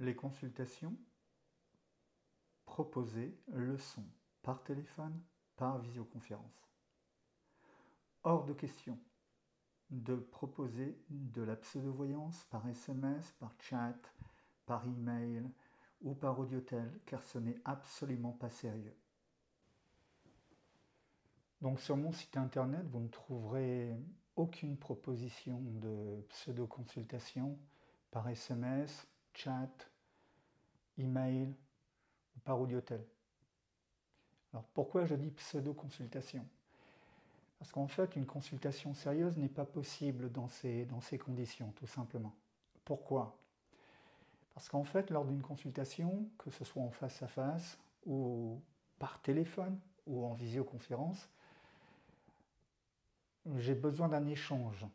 Les consultations proposées le sont par téléphone, par visioconférence. Hors de question de proposer de la pseudo-voyance par SMS, par chat, par email ou par audiotel, car ce n'est absolument pas sérieux. Donc sur mon site internet, vous ne trouverez aucune proposition de pseudo-consultation par SMS, chat, email ou par audiotel. Alors pourquoi je dis pseudo-consultation ? Parce qu'en fait, une consultation sérieuse n'est pas possible dans ces conditions, tout simplement. Pourquoi ? Parce qu'en fait, lors d'une consultation, que ce soit en face à face, ou par téléphone, ou en visioconférence, j'ai besoin d'un échange.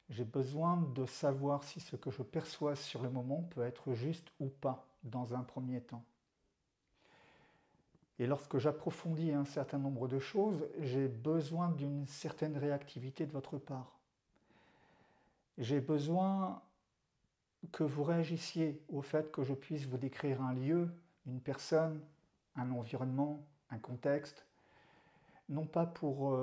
J'ai besoin de savoir si ce que je perçois sur le moment peut être juste ou pas, dans un premier temps. Et lorsque j'approfondis un certain nombre de choses, j'ai besoin d'une certaine réactivité de votre part. J'ai besoin que vous réagissiez au fait que je puisse vous décrire un lieu, une personne, un environnement, un contexte, non pas pour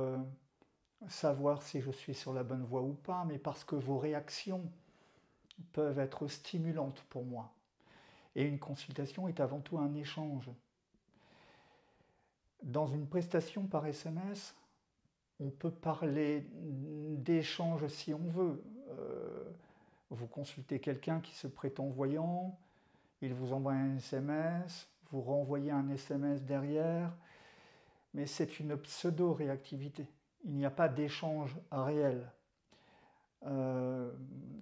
savoir si je suis sur la bonne voie ou pas, mais parce que vos réactions peuvent être stimulantes pour moi. Et une consultation est avant tout un échange. Dans une prestation par SMS, on peut parler d'échange si on veut. Vous consultez quelqu'un qui se prétend voyant, il vous envoie un SMS, vous renvoyez un SMS derrière, mais c'est une pseudo-réactivité. Il n'y a pas d'échange réel. On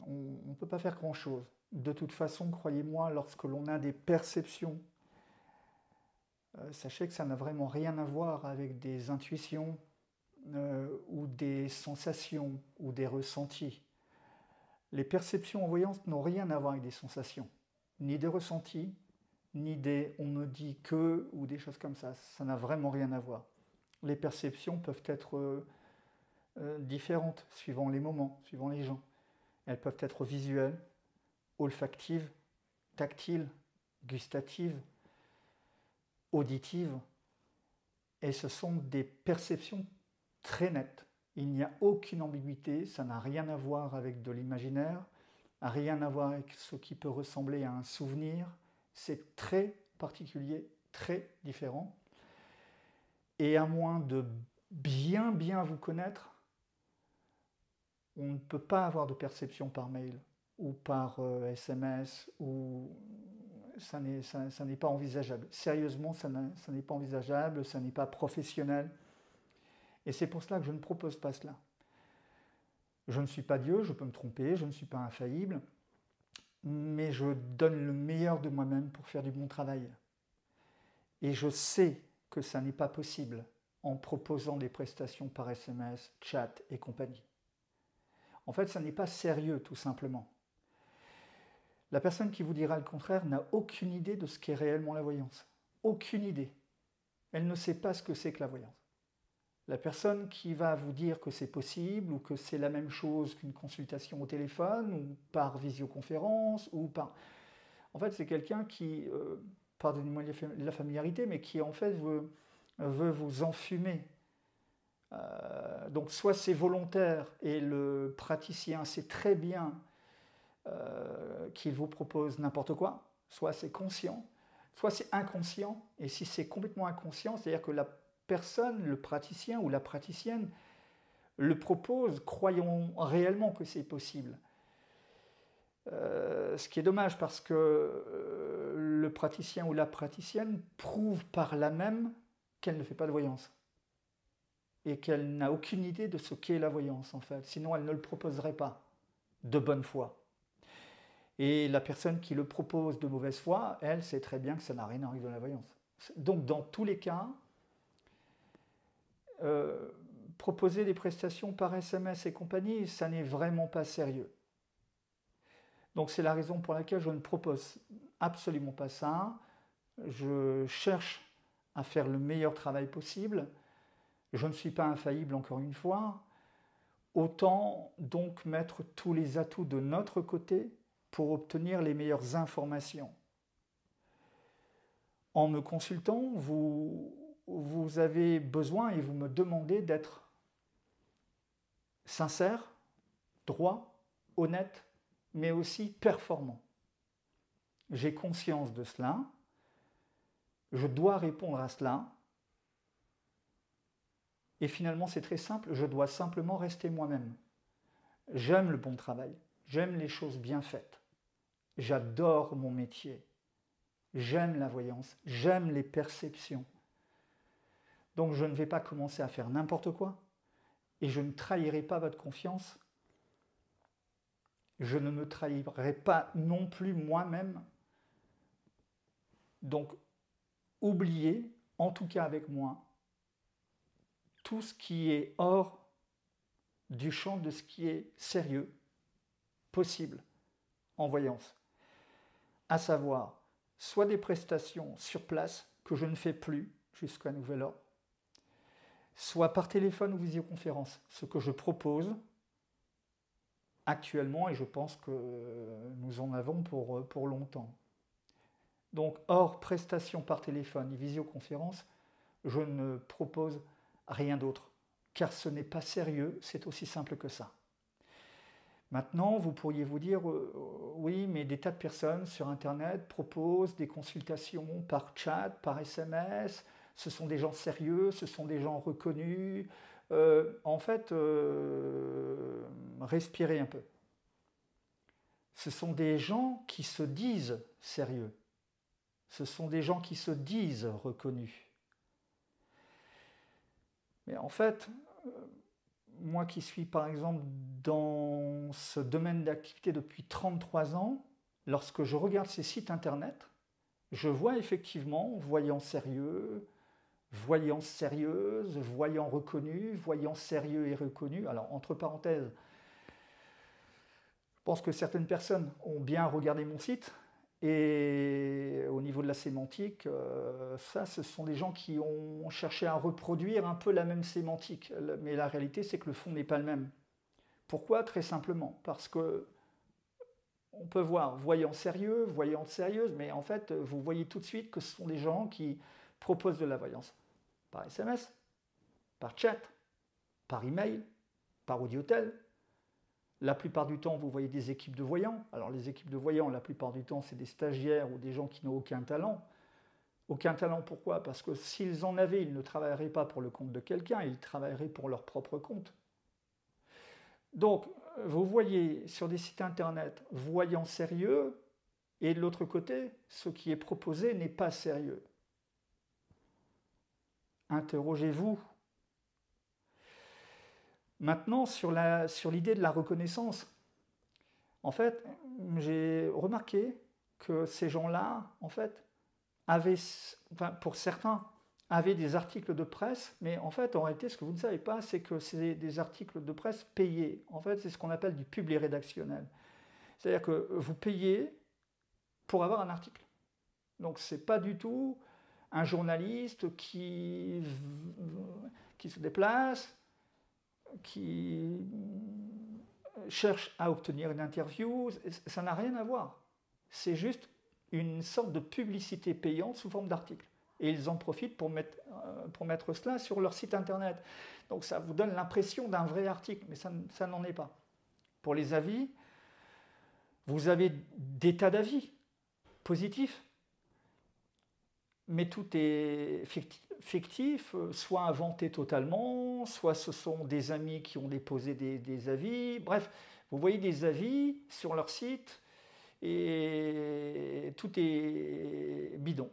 ne peut pas faire grand-chose. De toute façon, croyez-moi, lorsque l'on a des perceptions, sachez que ça n'a vraiment rien à voir avec des intuitions ou des sensations ou des ressentis. Les perceptions en voyance n'ont rien à voir avec des sensations, ni des ressentis, ni des on me dit que ou des choses comme ça. Ça n'a vraiment rien à voir. Les perceptions peuvent être différentes suivant les moments, suivant les gens. Elles peuvent être visuelles, olfactives, tactiles, gustatives, auditives. Et ce sont des perceptions très nettes. Il n'y a aucune ambiguïté, ça n'a rien à voir avec de l'imaginaire, rien à voir avec ce qui peut ressembler à un souvenir. C'est très particulier, très différent. Et à moins de bien vous connaître, on ne peut pas avoir de perception par mail ou par SMS, ou ça n'est pas envisageable. Sérieusement, ça n'est pas envisageable, ça n'est pas professionnel. Et c'est pour cela que je ne propose pas cela. Je ne suis pas Dieu, je peux me tromper, je ne suis pas infaillible, mais je donne le meilleur de moi-même pour faire du bon travail. Et je sais que ça n'est pas possible en proposant des prestations par SMS, chat et compagnie. En fait, ça n'est pas sérieux, tout simplement. La personne qui vous dira le contraire n'a aucune idée de ce qu'est réellement la voyance. Aucune idée. Elle ne sait pas ce que c'est que la voyance. La personne qui va vous dire que c'est possible ou que c'est la même chose qu'une consultation au téléphone ou par visioconférence ou par... En fait, c'est quelqu'un qui, pardonnez-moi la familiarité, mais qui en fait veut vous enfumer. Donc soit c'est volontaire et le praticien sait très bien qu'il vous propose n'importe quoi, soit c'est conscient, soit c'est inconscient, et si c'est complètement inconscient, c'est-à-dire que la personne, le praticien ou la praticienne le propose, croyons réellement que c'est possible. Ce qui est dommage parce que le praticien ou la praticienne prouve par là même qu'elle ne fait pas de voyance et qu'elle n'a aucune idée de ce qu'est la voyance en fait, sinon elle ne le proposerait pas de bonne foi. Et la personne qui le propose de mauvaise foi, elle sait très bien que ça n'a rien à voir avec de la voyance. Donc dans tous les cas, proposer des prestations par SMS et compagnie, ça n'est vraiment pas sérieux. Donc c'est la raison pour laquelle je ne propose absolument pas ça. Je cherche à faire le meilleur travail possible. Je ne suis pas infaillible, encore une fois. Autant donc mettre tous les atouts de notre côté pour obtenir les meilleures informations. En me consultant, vous avez besoin et vous me demandez d'être sincère, droit, honnête, mais aussi performant. J'ai conscience de cela, je dois répondre à cela, et finalement c'est très simple, je dois simplement rester moi-même. J'aime le bon travail, j'aime les choses bien faites, j'adore mon métier, j'aime la voyance, j'aime les perceptions. Donc je ne vais pas commencer à faire n'importe quoi, et je ne trahirai pas votre confiance, je ne me trahirai pas non plus moi-même. Donc, oubliez, en tout cas avec moi, tout ce qui est hors du champ de ce qui est sérieux, possible, en voyance. À savoir, soit des prestations sur place que je ne fais plus jusqu'à nouvel ordre, soit par téléphone ou visioconférence, ce que je propose actuellement, et je pense que nous en avons pour longtemps. Donc, hors prestations par téléphone et visioconférence, je ne propose rien d'autre, car ce n'est pas sérieux, c'est aussi simple que ça. Maintenant, vous pourriez vous dire, oui, mais des tas de personnes sur Internet proposent des consultations par chat, par SMS, ce sont des gens sérieux, ce sont des gens reconnus. En fait, respirez un peu. Ce sont des gens qui se disent sérieux. Ce sont des gens qui se disent reconnus. Mais en fait, moi qui suis par exemple dans ce domaine d'activité depuis 33 ans, lorsque je regarde ces sites internet, je vois effectivement voyants sérieux, voyances sérieuses, voyants reconnus, voyants sérieux et reconnus. Alors entre parenthèses, je pense que certaines personnes ont bien regardé mon site. Et au niveau de la sémantique, ça, ce sont des gens qui ont cherché à reproduire un peu la même sémantique. Mais la réalité, c'est que le fond n'est pas le même. Pourquoi? Très simplement. Parce que on peut voir voyants sérieux, voyantes sérieuses, mais en fait, vous voyez tout de suite que ce sont des gens qui proposent de la voyance. Par SMS, par chat, par email, par audiotel. La plupart du temps, vous voyez des équipes de voyants. Alors les équipes de voyants, la plupart du temps, c'est des stagiaires ou des gens qui n'ont aucun talent. Aucun talent, pourquoi? Parce que s'ils en avaient, ils ne travailleraient pas pour le compte de quelqu'un, ils travailleraient pour leur propre compte. Donc, vous voyez sur des sites internet voyants sérieux, et de l'autre côté, ce qui est proposé n'est pas sérieux. Interrogez-vous. Maintenant, sur l'idée de la reconnaissance, en fait, j'ai remarqué que ces gens-là, en fait, avaient, enfin, pour certains, avaient des articles de presse, mais en fait, en réalité, ce que vous ne savez pas, c'est que c'est des articles de presse payés. En fait, c'est ce qu'on appelle du public rédactionnel. C'est-à-dire que vous payez pour avoir un article. Donc, ce n'est pas du tout un journaliste qui se déplace, qui cherche à obtenir une interview, ça n'a rien à voir. C'est juste une sorte de publicité payante sous forme d'article. Et ils en profitent pour mettre cela sur leur site internet. Donc ça vous donne l'impression d'un vrai article, mais ça n'en est pas. Pour les avis, vous avez des tas d'avis positifs, mais tout est fictif, soit inventé totalement, soit ce sont des amis qui ont déposé des avis. Bref, vous voyez des avis sur leur site et tout est bidon.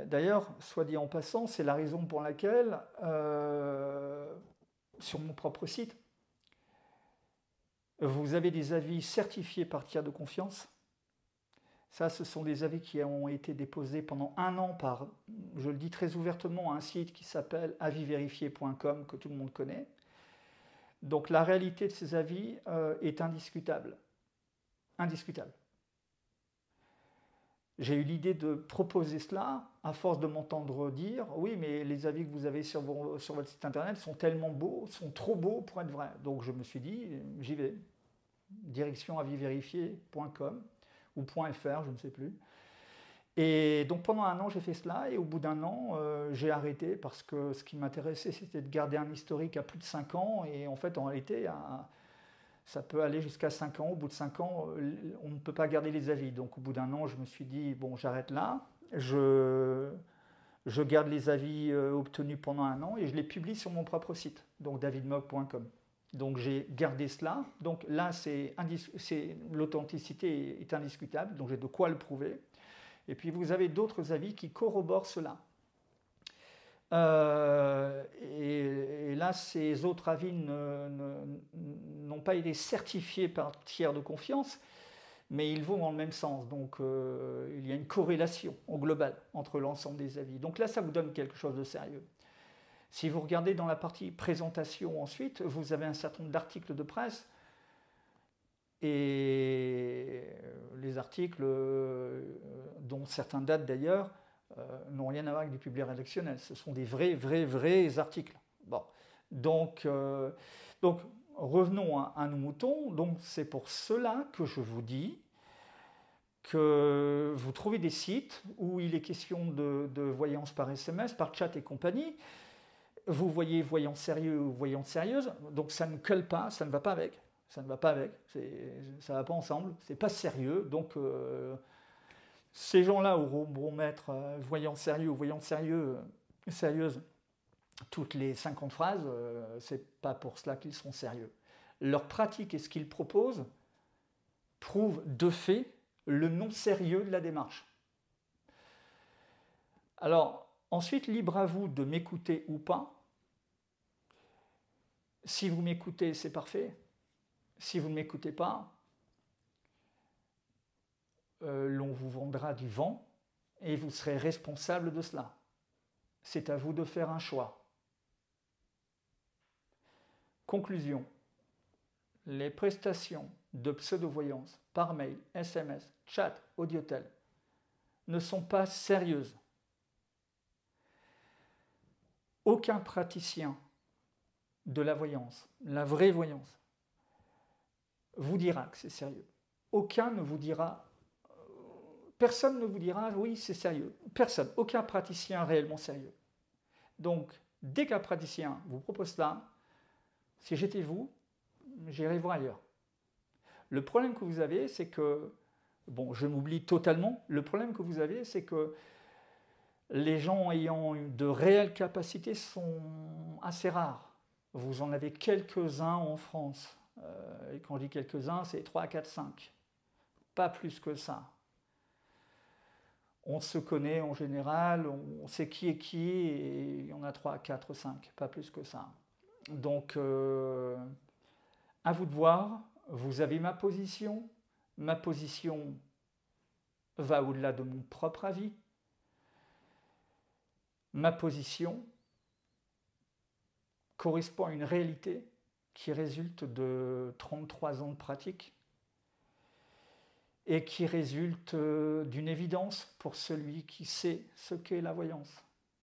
D'ailleurs, soit dit en passant, c'est la raison pour laquelle, sur mon propre site, vous avez des avis certifiés par tiers de confiance. Ça, ce sont des avis qui ont été déposés pendant 1 an par, je le dis très ouvertement, un site qui s'appelle avisvérifié.com, que tout le monde connaît. Donc la réalité de ces avis est indiscutable. Indiscutable. J'ai eu l'idée de proposer cela, à force de m'entendre dire « Oui, mais les avis que vous avez sur votre site internet sont tellement beaux, sont trop beaux pour être vrais. » Donc je me suis dit « J'y vais. direction avisvérifié.com ou .fr, je ne sais plus. Et donc pendant un an, j'ai fait cela, et au bout d'un an, j'ai arrêté parce que ce qui m'intéressait, c'était de garder un historique à plus de 5 ans, et en fait, en réalité, ça peut aller jusqu'à 5 ans. Au bout de 5 ans, on ne peut pas garder les avis. Donc au bout d'un an, je me suis dit, bon, j'arrête là, je garde les avis obtenus pendant un an et je les publie sur mon propre site, donc davidmog.com. Donc j'ai gardé cela. Donc là, l'authenticité est indiscutable, donc j'ai de quoi le prouver. Et puis vous avez d'autres avis qui corroborent cela. Et là, ces autres avis n'ont pas été certifiés par tiers de confiance, mais ils vont dans le même sens. Donc il y a une corrélation au global entre l'ensemble des avis. Donc là, ça vous donne quelque chose de sérieux. Si vous regardez dans la partie présentation ensuite, vous avez un certain nombre d'articles de presse, et les articles, dont certains datent d'ailleurs, n'ont rien à voir avec des publics rédactionnels. Ce sont des vrais articles. Bon. Donc revenons à nos moutons. Donc c'est pour cela que je vous dis que vous trouvez des sites où il est question de voyance par SMS, par chat et compagnie. Vous voyez voyance sérieux ou voyance sérieuse, donc ça ne colle pas, ça ne va pas avec. Ça ne va pas avec, ça ne va pas ensemble, c'est pas sérieux. Donc ces gens-là vont mettre voyance sérieux ou voyance sérieuse toutes les 50 phrases, c'est pas pour cela qu'ils seront sérieux. Leur pratique et ce qu'ils proposent prouvent de fait le non-sérieux de la démarche. Alors, ensuite, libre à vous de m'écouter ou pas. Si vous m'écoutez, c'est parfait. Si vous ne m'écoutez pas, l'on vous vendra du vent et vous serez responsable de cela. C'est à vous de faire un choix. Conclusion. Les prestations de pseudo-voyance par mail, SMS, chat, audiotel ne sont pas sérieuses. Aucun praticien de la voyance, la vraie voyance, vous dira que c'est sérieux. Aucun ne vous dira, personne ne vous dira oui, c'est sérieux. Personne, aucun praticien réellement sérieux. Donc, dès qu'un praticien vous propose cela, si j'étais vous, j'irais voir ailleurs. Le problème que vous avez, c'est que, bon, je m'oublie totalement, le problème que vous avez, c'est que les gens ayant de réelles capacités sont assez rares. Vous en avez quelques-uns en France. Et quand je dis quelques-uns, c'est 3, 4, 5. Pas plus que ça. On se connaît en général, on sait qui est qui, et il y en a 3, 4, 5. Pas plus que ça. Donc, à vous de voir. Vous avez ma position. Ma position va au-delà de mon propre avis. Ma position correspond à une réalité qui résulte de 33 ans de pratique et qui résulte d'une évidence pour celui qui sait ce qu'est la voyance.